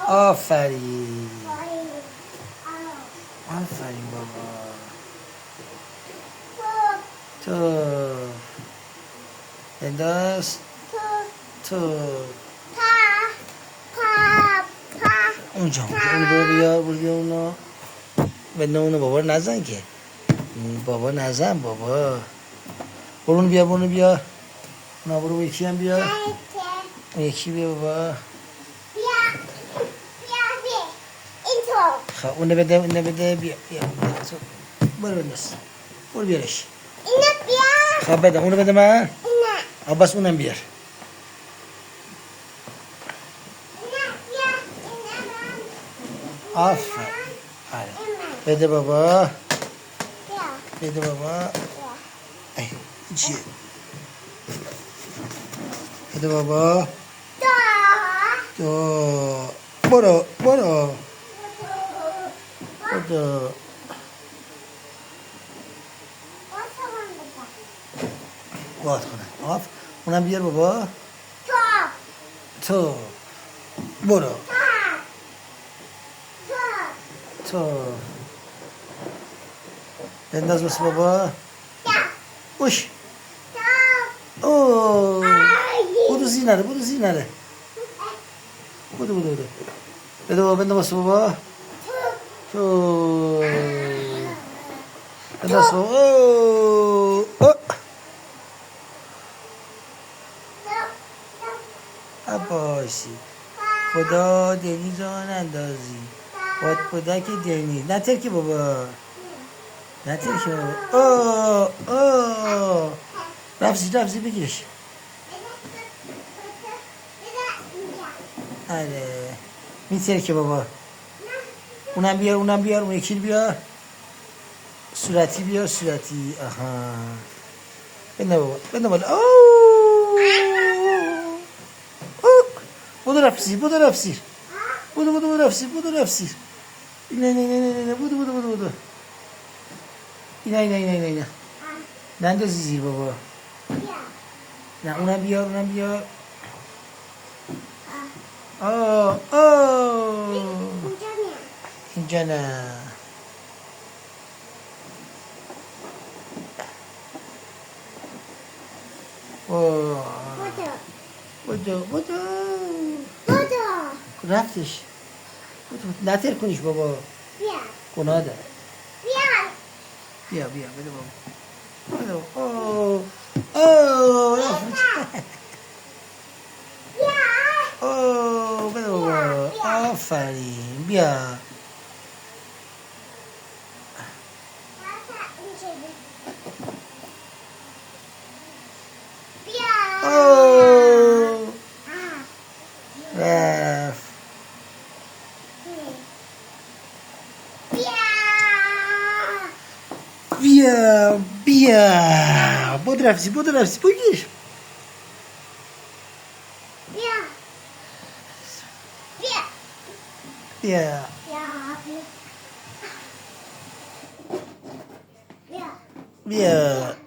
آفرین آفرین بابا تو بنداز تو اونجا اون برو بیا اونو بنده اونو بابا نزن که بابا نزن بابا برو بیا اونا برو یکی هم بیا اون یکی بیا بابا خب اونو بده بیا برو بنداز برو بیارش خب بده اونو بده من بس اونم بیار آفرین آره بده بابا ای چیه بده بابا تو برو بدو وات کنه اونم بیار بابا تو برو تو بنداز بس بابا اوش اوه بودو زیر نره بودو بده بابا بنداز بابا تو بنداز بابا اوه عباسی خدا دنی جان اندازی خدا که دنی نترکی بابا اوه رفت بگیرش آره میترکه بابا اونم بیار اون یکی بیار صورتی بیار آها بنده بابا اوه بودو رفت زیر بودو رفت زیر نه بودو اینا نندازی زیر بابا نه اونم بیار اینجا نه بودو رفتش نتر کنیش بابا گناه داره بیا بده بابا بده بابا آفرین بیا رفت بیا بود رفتی بگیر بیا